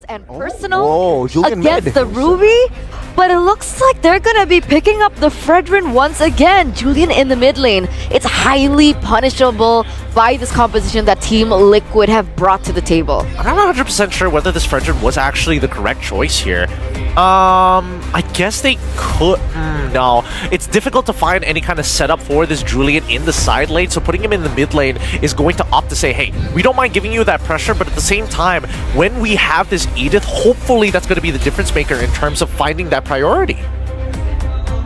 and personal Julian against mid. the Ruby, but it looks like they're gonna be picking up the Ap.Bren once again. Julian in the mid lane. It's highly punishable by this composition that Team Liquid have brought to the table. I'm not 100% sure whether this Ap.Bren was actually the correct choice here. I guess they could... no. It's difficult to find any kind of setup for this Julian in the side lane, so putting him in the mid lane is going to opt to say, hey, we don't mind giving you that pressure, but at the same time, when we have this Edith, hopefully that's going to be the difference maker in terms of finding that priority.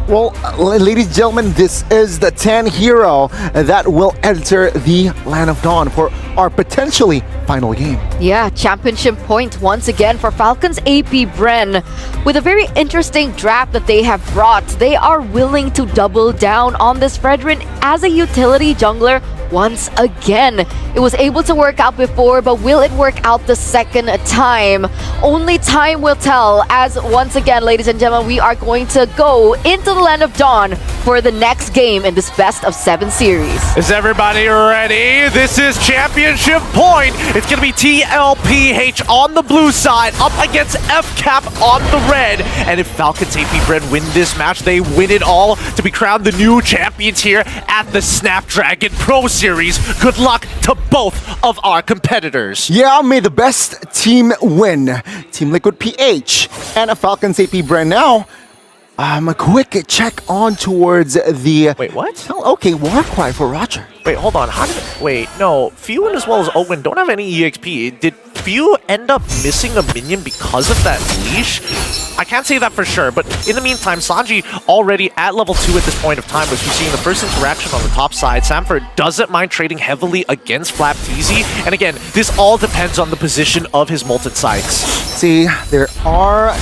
Well, ladies and gentlemen, this is the 10 hero that will enter the Land of Dawn for our potentially final game. Yeah, championship point once again for Falcons Ap.Bren. With a very interesting draft that they have brought, they are willing to double down on this Ap.Bren as a utility jungler once again. It was able to work out before, but will it work out the second time? Only time will tell, as once again, ladies and gentlemen, we are going to go into the Land of Dawn for the next game in this best of 7 series. Is everybody ready? This is championship point. It's going to be TLPH on the blue side up against FCAP on the red. And if Falcons Ap.Bren win this match, they win it all to be crowned the new champions here at the Snapdragon Pro Series. Good luck to both of our competitors. Yeah, may the best team win. Team Liquid PH and Falcons Ap.Bren now. A quick check on towards the... Wait, what? Oh, okay, Warcry for Roger. Wait, hold on. How did... Wait, no. Few as well as Owen don't have any EXP. Did Few end up missing a minion because of that leash? I can't say that for sure, but in the meantime, Sanji already at level 2 at this point of time, which we've seen the first interaction on the top side. Samford doesn't mind trading heavily against Flap TZ, and again, this all depends on the position of his Moonton sights. See, there are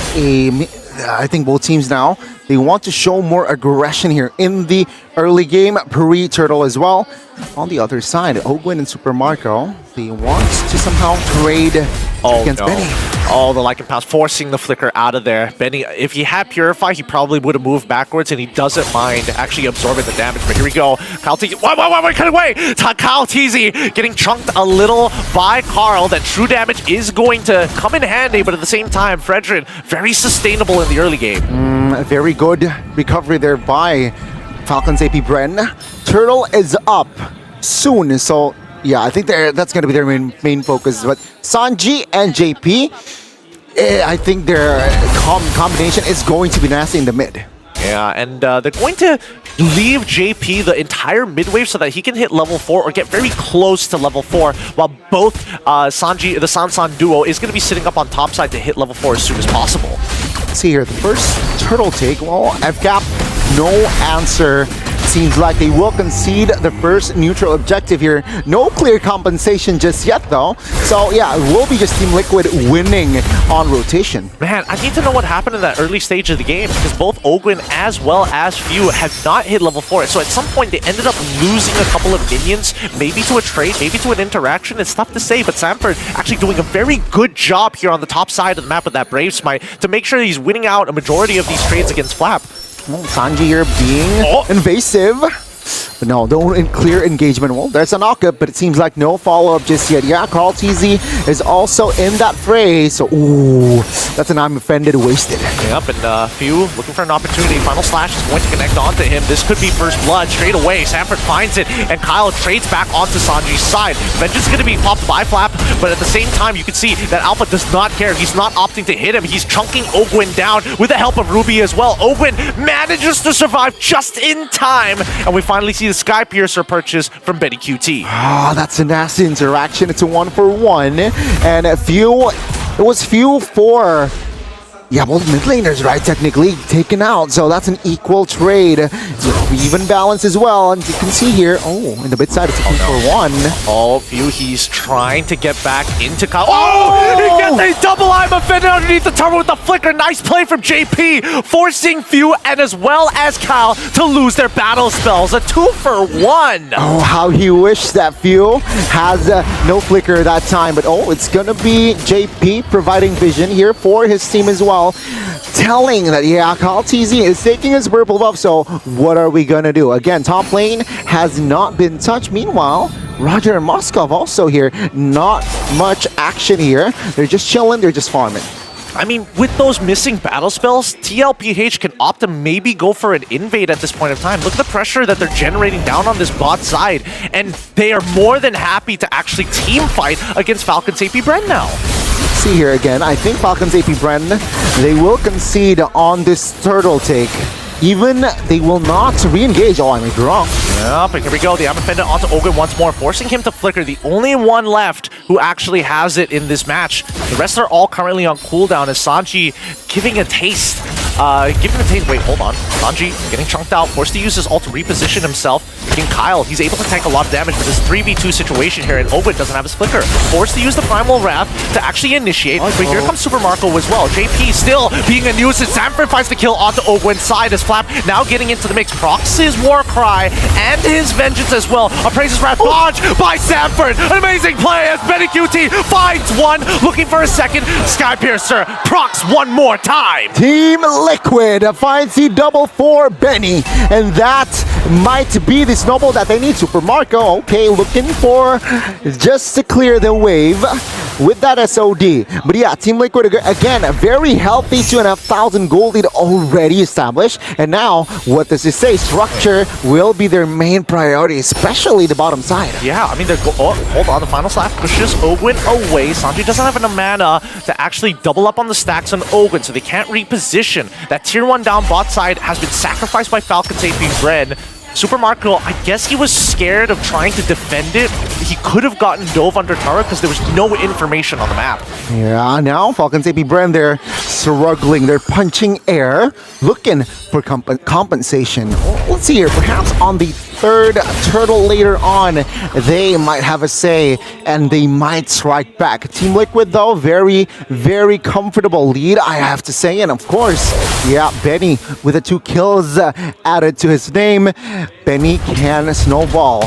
I think both teams now, they want to show more aggression here in the early game, pre-turtle as well. On the other side, Ogwin and Supermarco, they want to somehow trade against Benny. Oh, the Lycan Pass forcing the flicker out of there. Benny, if he had Purify, he probably would have moved backwards, and he doesn't mind actually absorbing the damage. But here we go. Kyle TZ. Wait, cut away! Kyle TZ getting chunked a little by Carl. That true damage is going to come in handy, but at the same time, Ap.Bren very sustainable in the early game. Very good recovery there by Falcons Ap.Bren. Turtle is up soon, so yeah, I think that's going to be their main focus. But Sanji and JP, I think their combination is going to be nasty in the mid. Yeah, and they're going to leave JP the entire mid wave so that he can hit level 4 or get very close to level 4, while both Sanji, the Sansan duo, is going to be sitting up on top side to hit level 4 as soon as possible. Let's see here, the first turtle take, well, FCAP, no answer. Seems like they will concede the first neutral objective here. No clear compensation just yet, though. So, yeah, it will be just Team Liquid winning on rotation. Man, I need to know what happened in that early stage of the game, because both Ogwin as well as Few have not hit level 4. So at some point, they ended up losing a couple of minions, maybe to a trade, maybe to an interaction. It's tough to say, but Samford actually doing a very good job here on the top side of the map with that Brave Smite to make sure he's winning out a majority of these trades against Flap. Well, Sanji here being invasive. But no clear engagement. Well, there's a knockup, but it seems like no follow-up just yet. Yeah, Carl TZ is also in that fray. So, ooh, that's an I'm offended wasted. Yep, and Few looking for an opportunity. Final Slash is going to connect onto him. This could be first blood straight away. Samford finds it, and Kyle trades back onto Sanji's side. Vengeance is going to be popped by Flap, but at the same time, you can see that Alpha does not care. He's not opting to hit him. He's chunking Ogwin down with the help of Ruby as well. Ogwin manages to survive just in time, and we finally see the Sky Piercer purchase from Betty QT. Ah, that's a nasty interaction. It's a 1-for-1, and it was Few for... yeah, both mid laners, right, technically, taken out. So that's an equal trade. Even balance as well. And you can see here, oh, in the mid side, it's a 2-for-1. Oh, Few, he's trying to get back into Kyle. Oh! He gets a double I'm offended underneath the turret with the flicker. Nice play from JP, forcing Few and as well as Kyle to lose their battle spells. A 2-for-1. Oh, how he wished that Few has no flicker that time. But oh, it's going to be JP providing vision here for his team as well. Telling that, yeah, Kyle TZ is taking his purple buff, so what are we gonna do? Again, top lane has not been touched. Meanwhile, Roger and Moskov also here. Not much action here. They're just chilling, they're just farming. I mean, with those missing battle spells, TLPH can opt to maybe go for an invade at this point of time. Look at the pressure that they're generating down on this bot side, and they are more than happy to actually team fight against Falcons Ap.Bren now. See here again, I think Falcons Ap.Bren, they will concede on this turtle take. Even they will not re-engage. Oh, I may be wrong. Yep, and here we go. The Amafenda onto Ogun once more, forcing him to flicker. The only one left who actually has it in this match. The rest are all currently on cooldown as Sanji giving a taste. Wait, hold on. Sanji getting chunked out, forced to use his ult to reposition himself. King Kyle, he's able to tank a lot of damage, but this 3v2 situation here, and Ogun doesn't have his flicker. Forced to use the Primal Wrath to actually initiate, but here comes Super Marco as well. JP still being a nuisance. Sanford finds the kill onto Ogun's side as Flap now getting into the mix. Procs his War Cry and his Vengeance as well. Appraises Wrath dodge by Sanford. An amazing play as Benny QT finds one, looking for a second. Skypiercer procs one more time. Team Liquid finds the double for Benny, and that might be the snowball that they need. Super Marco, okay, looking for just to clear the wave with that SOD. But yeah, Team Liquid, again, a very healthy 2,500 gold lead already established. And now, what does it say? Structure will be their main priority, especially the bottom side. Yeah, I mean, hold on, the final slash pushes Ogun away. Sanji doesn't have enough mana to actually double up on the stacks on Ogun, so they can't reposition. That tier 1 down bot side has been sacrificed by Falcons Ap.Bren. Super Marco, I guess he was scared of trying to defend it. He could have gotten dove under turret because there was no information on the map. Yeah, now Falcons Ap.Bren, they're struggling. They're punching air, looking for compensation. Let's see here, perhaps on the third turtle later on, they might have a say and they might strike back. Team Liquid, though, very, very comfortable lead, I have to say. And of course, yeah, Benny with the 2 kills added to his name. Benny can snowball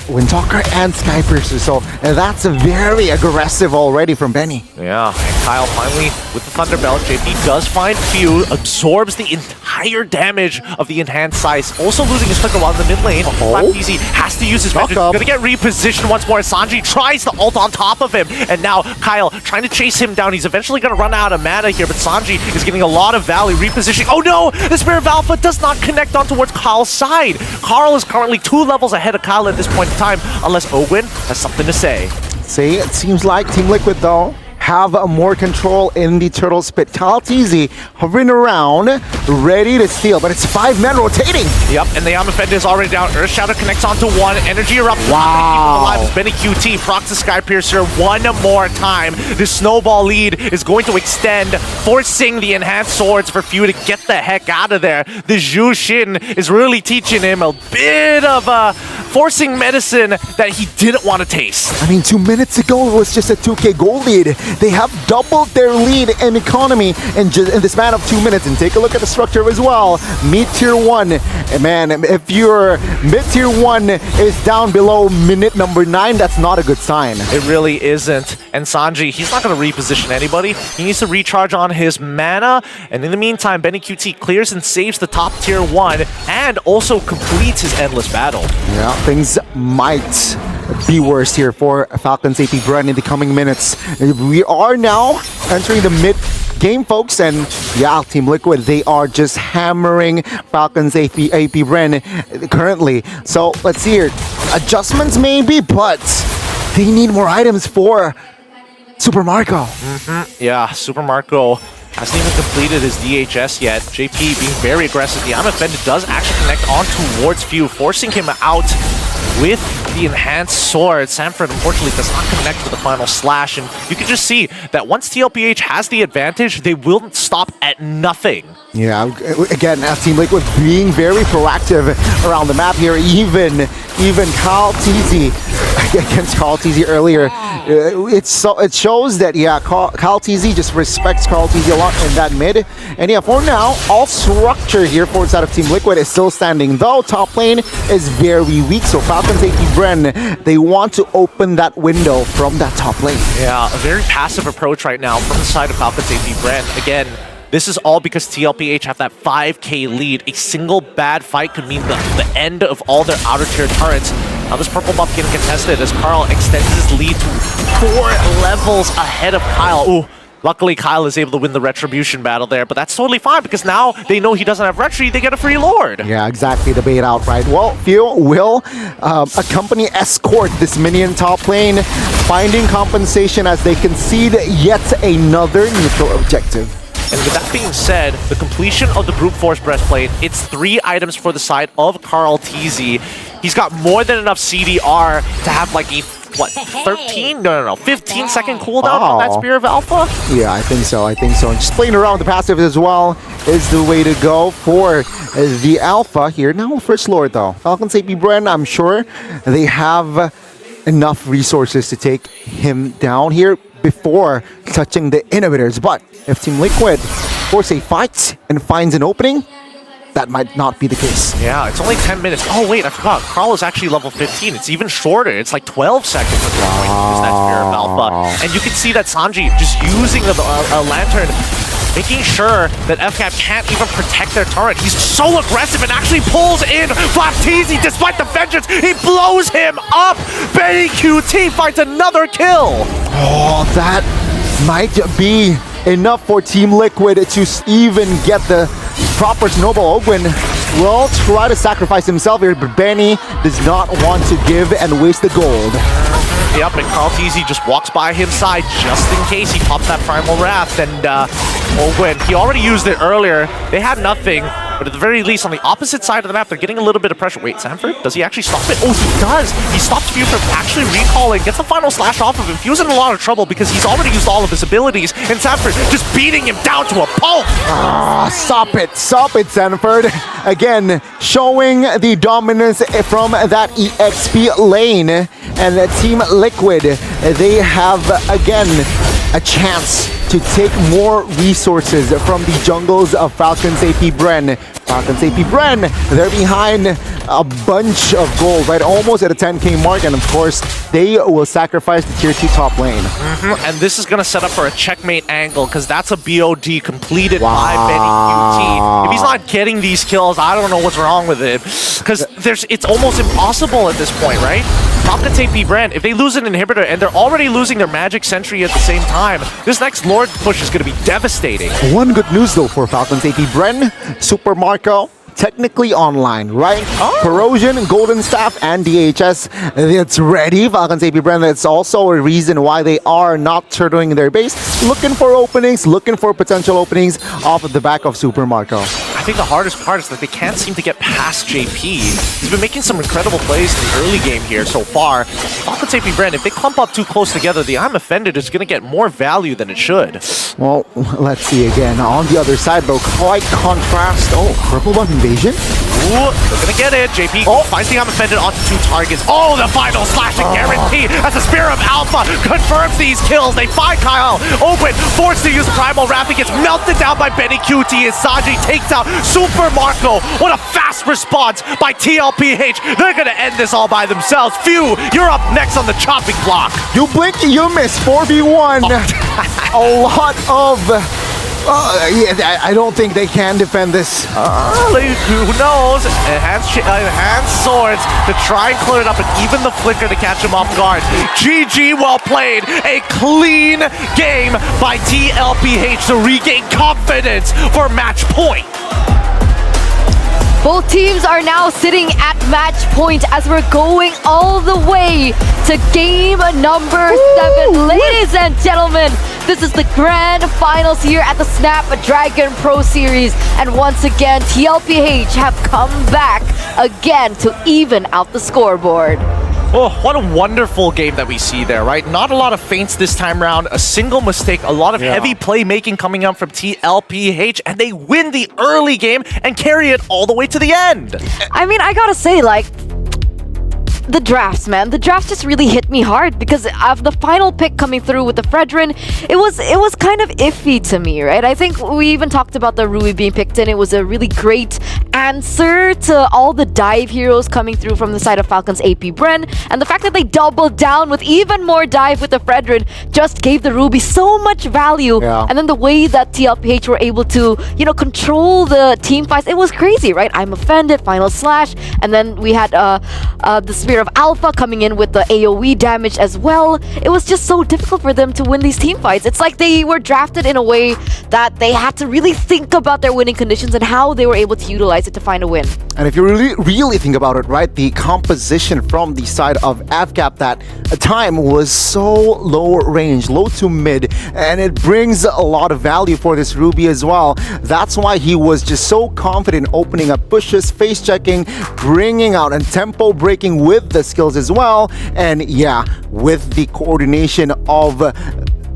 Windtalker and Skypiercer, so that's very aggressive already from Benny. Yeah, and Kyle finally with the Thunderbelt. JP does find Few, absorbs the entire damage of the enhanced size, also losing his flicker while in the mid lane. Easy has to use his vengeance. Gonna get repositioned once more. Sanji tries the ult on top of him, and now Kyle trying to chase him down. He's eventually gonna run out of mana here, but Sanji is getting a lot of value repositioning. Oh no! The Spirit of Alpha does not connect on towards Kyle's side. Carl is currently 2 levels ahead of Kyle at this point in time, unless Ogun has something to say. See, it seems like Team Liquid, though, have more control in the turtle spit. Kaltizi hovering around, ready to steal, but it's 5 men rotating. Yep, and the Amafenda is already down. Earth Shadow connects onto 1. Energy Erupt. Wow. Alive as Benny QT procs the Skypiercer one more time. The snowball lead is going to extend, forcing the enhanced swords for Few to get the heck out of there. The Zhu Xin is really teaching him a bit of forcing medicine that he didn't want to taste. I mean, 2 minutes ago, it was just a 2k gold lead. They have doubled their lead in economy in the span of 2 minutes. And take a look at the structure as well. Mid tier 1, man, if your mid tier 1 is down below minute number 9, that's not a good sign. It really isn't. And Sanji, he's not going to reposition anybody. He needs to recharge on his mana. And in the meantime, Benny QT clears and saves the top tier 1 and also completes his endless battle. Yeah, things might be worse here for Falcons Ap.Bren in the coming minutes. We are now entering the mid game, folks, and yeah, Team Liquid, they are just hammering Falcons Ap.Bren currently. So let's see here, adjustments maybe, but they need more items for Super Marco. Yeah, Super Marco hasn't even completed his DHS yet. JP being very aggressive. The Amafenda does actually connect on towards Few, forcing him out with the enhanced sword. Sanford unfortunately does not connect to the final slash, and you can just see that once TLPH has the advantage, they will stop at nothing. Yeah, again, as Team Liquid being very proactive around the map here, even Kaltizi against Kaltizi earlier, it shows that, yeah, Kaltizi just respects Kaltizi a lot in that mid. And yeah, for now, all structure here for inside of Team Liquid is still standing, though top lane is very weak. So Falcons Ap.Bren, they want to open that window from that top lane. Yeah, a very passive approach right now from the side of Falcons Ap.Bren. Again, this is all because TLPH have that 5k lead. A single bad fight could mean the end of all their outer tier turrets. Now this purple buff getting contested as Carl extends his lead to 4 levels ahead of Kyle. Ooh. Luckily, Kyle is able to win the Retribution battle there, but that's totally fine because now they know he doesn't have Retri, they get a free Lord. Yeah, exactly, the bait out, right? Well, Fio will accompany escort this minion top lane, finding compensation as they concede yet another neutral objective. And with that being said, the completion of the Brute Force Breastplate, it's 3 items for the side of Carl TZ. He's got more than enough CDR to have like a, what, 13? No, 15-second cooldown on that Spear of Alpha? Yeah, I think so. And just playing around with the passive as well is the way to go for the Alpha here. Now, first Lord though. Falcons Ap.Bren, I'm sure they have enough resources to take him down here before touching the inhibitors. But if Team Liquid force a fight and finds an opening, that might not be the case. Yeah, it's only 10 minutes. Oh, wait, I forgot. Carl is actually level 15. It's even shorter. It's like 12 seconds before he uses that Spear of Alpha. And you can see that Sanji just using the lantern, making sure that FCAP can't even protect their turret. He's so aggressive and actually pulls in Flapteezy despite the vengeance. He blows him up. Benny QT finds another kill. Oh, that might be enough for Team Liquid to even get the proper Snowball. Ogwin will try to sacrifice himself here, but Benny does not want to give and waste the gold. Yep, and Carl TZ just walks by his side just in case he pops that Primal Wrath. And Ogwin, he already used it earlier. They had nothing, but at the very least, on the opposite side of the map, they're getting a little bit of pressure. Wait, Sanford, does he actually stop it? Oh, he does! He stops Few from actually recalling, gets the final slash off of him. Few's in a lot of trouble because he's already used all of his abilities, and Sanford just beating him down to a pulp! Stop it, Sanford. Again, showing the dominance from that EXP lane. And Team Liquid, they have, again, a chance to take more resources from the jungles of Falcons Ap.Bren. Falcons Ap.Bren, they're behind a bunch of gold, right? Almost at a 10k mark, and of course, they will sacrifice the tier 2 top lane. And this is going to set up for a checkmate angle, because that's a BOD completed by Benny QT. If he's not getting these kills, I don't know what's wrong with it. Because it's almost impossible at this point, right? Falcons Ap.Bren, if they lose an inhibitor, and they're already losing their magic sentry at the same time, this next Lord push is going to be devastating. One good news though for Falcons Ap.Bren, Super Marco technically online, right? Corrosion, Golden Staff, and DHS, it's ready. Falcons Ap.Bren, that's also a reason why they are not turtling their base, looking for openings, looking for potential openings off of the back of Super Marco. I think the hardest part is that they can't seem to get past JP. He's been making some incredible plays in the early game here so far. Falcons Ap.Bren, if they clump up too close together, the I'm Offended is going to get more value than it should. Well, let's see again. On the other side, though, quite contrast. Oh, purple buff invasion? Ooh, they're going to get it. JP finds the I'm Offended onto 2 targets. Oh, the final slashing guarantee as the Spear of Alpha confirms these kills. They find Kyle. Open, forced to use Primal Wrath. He gets melted down by Benny QT as Sanji takes out Super Marco. What a fast response by TLPH. They're going to end this all by themselves. Few, you're up next on the chopping block. You blink, you miss. 4v1. A lot of... yeah, I don't think they can defend this. Who knows? Enhanced swords to try and clear it up, and even the flicker to catch him off guard. GG, well played. A clean game by TLPH to regain confidence for match point. Both teams are now sitting at match point as we're going all the way to game number 7. Ladies and gentlemen, this is the grand finals here at the Snapdragon Pro Series. And once again, TLPH have come back again to even out the scoreboard. Oh, what a wonderful game that we see there, right? Not a lot of feints this time around, a single mistake, a lot of heavy playmaking coming up from TLPH, and they win the early game and carry it all the way to the end. I mean, I gotta say, like, the drafts, man. The drafts just really hit me hard because of the final pick coming through with the Fredrin. It was kind of iffy to me, right? I think we even talked about the Rui being picked in. It was a really great answer to all the dive heroes coming through from the side of Falcons Ap.Bren, and the fact that they doubled down with even more dive with the Fredrin just gave the Ruby so much value. Yeah. And then the way that TLPH were able to, control the team fights, it was crazy, right? I'm offended, final slash, and then we had the Spear of Alpha coming in with the AoE damage as well. It was just so difficult for them to win these team fights. It's like they were drafted in a way that they had to really think about their winning conditions and how they were able to utilize it to find a win. And if you really think about it, right, the composition from the side of AFCAP that at time was so low range, low to mid, and it brings a lot of value for this Ruby as well. That's why he was just so confident opening up pushes, face checking, bringing out and tempo breaking with the skills as well. And yeah, with the coordination of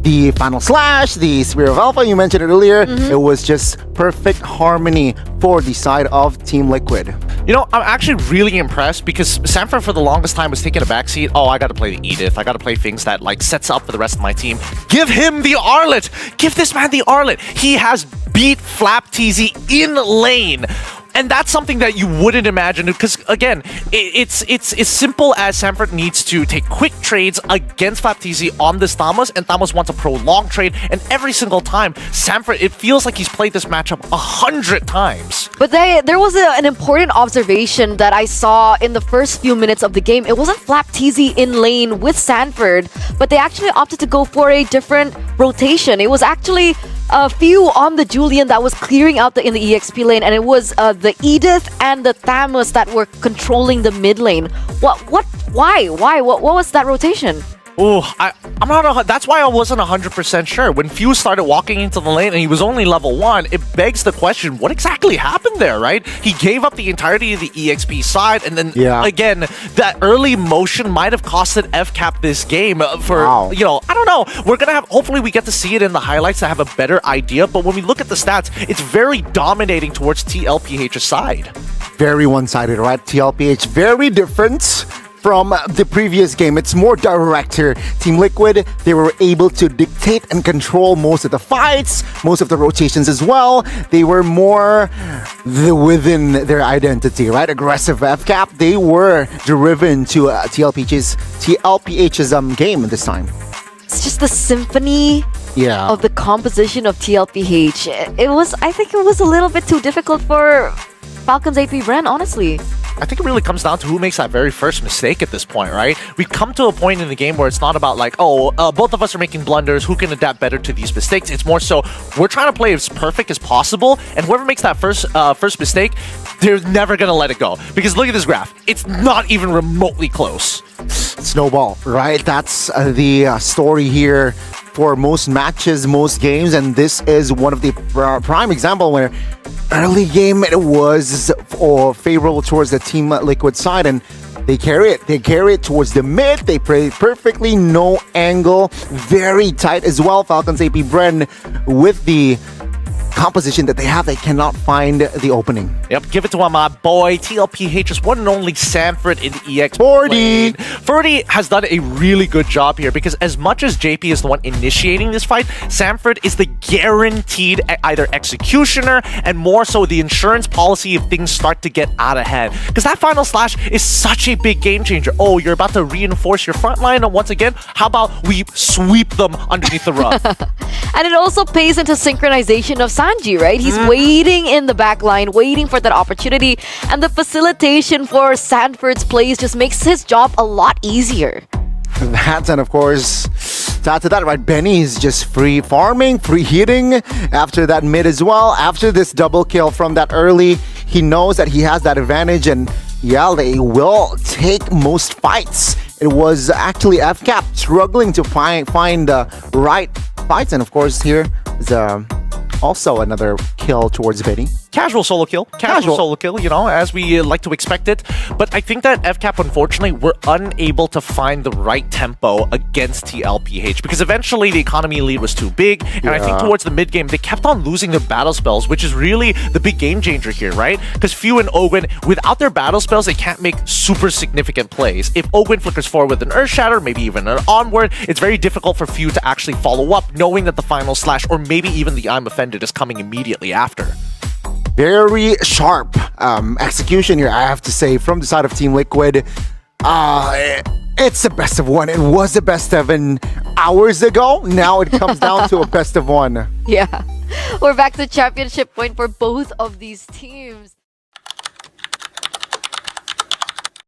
the final slash, the Spear of Alpha, you mentioned it earlier, it was just perfect harmony for the side of Team Liquid. I'm actually really impressed because Sanford for the longest time was taking a backseat. Oh, I gotta play the Edith. I gotta play things that sets up for the rest of my team. Give him the Arlet! Give this man the Arlet! He has beat Flap TZ in lane. And that's something that you wouldn't imagine, because again, it's as simple as Sanford needs to take quick trades against Flap TZ on this Thamos, and Thamos wants a prolonged trade, and every single time, Sanford, it feels like he's played this matchup 100 times. But there was an important observation that I saw in the first few minutes of the game. It wasn't Flap TZ in lane with Sanford, but they actually opted to go for a different rotation. It was actually a few on the Julian that was clearing out in the EXP lane, and it was the Edith and the Thamos that were controlling the mid lane. Why? What was that rotation? Oh, I'm not. That's why I wasn't 100% sure. When Fuse started walking into the lane and he was only level 1, it begs the question: what exactly happened there? Right? He gave up the entirety of the EXP side, and then again, that early motion might have costed FCAP this game. I don't know. We're gonna have. Hopefully, we get to see it in the highlights to have a better idea. But when we look at the stats, it's very dominating towards TLPH's side. Very one-sided, right? TLPH very different from the previous game. It's more direct here. Team Liquid, they were able to dictate and control most of the fights, most of the rotations as well. They were more within their identity, right? Aggressive FCAP, they were driven to TLPH's game this time. It's just the symphony of the composition of TLPH. I think it was a little bit too difficult for Falcons Ap.Bren, honestly. I think it really comes down to who makes that very first mistake at this point, right? We've come to a point in the game where it's not about both of us are making blunders, who can adapt better to these mistakes. It's more so, we're trying to play as perfect as possible, and whoever makes that first mistake, they're never gonna let it go. Because look at this graph. It's not even remotely close. Snowball, right? That's the story here for most matches, most games, and this is one of the prime example where early game it was favorable towards the Team Liquid side, and they carry it. They carry it towards the mid. They play perfectly, no angle, very tight as well. Falcons Ap.Bren with the composition that they have, they cannot find the opening. Yep, give it to my boy. TLPH's one and only Sanford in the EX. 40 has done a really good job here, because as much as JP is the one initiating this fight, Sanford is the guaranteed either executioner and more so the insurance policy if things start to get out of hand. Because that final slash is such a big game changer. Oh, you're about to reinforce your front line, and once again, how about we sweep them underneath the rug? And it also pays into synchronization of Sanji, right? He's waiting in the back line, waiting for that opportunity, and the facilitation for Sanford's plays just makes his job a lot easier. That, and of course, after that, right, Benny is just free farming, free hitting after that mid as well. After this double kill from that early, he knows that he has that advantage, and yeah, they will take most fights. It was actually FCAP struggling to find the right fights, and of course here is also another kill towards Benny. Casual solo kill. Casual solo kill, as we like to expect it. But I think that FCAP, unfortunately, were unable to find the right tempo against TLPH, because eventually the economy lead was too big, and I think towards the mid game, they kept on losing their battle spells, which is really the big game changer here, right? Because Few and Ogwen, without their battle spells, they can't make super significant plays. If Ogwen flickers forward with an Earth Shatter, maybe even an Onward, it's very difficult for Few to actually follow up, knowing that the final slash, or maybe even the I'm Offended, is coming immediately after. Very sharp execution here, I have to say, from the side of Team Liquid. It's a best of one. It was a best of hours ago. Now it comes down to a best of one. Yeah. We're back to championship point for both of these teams.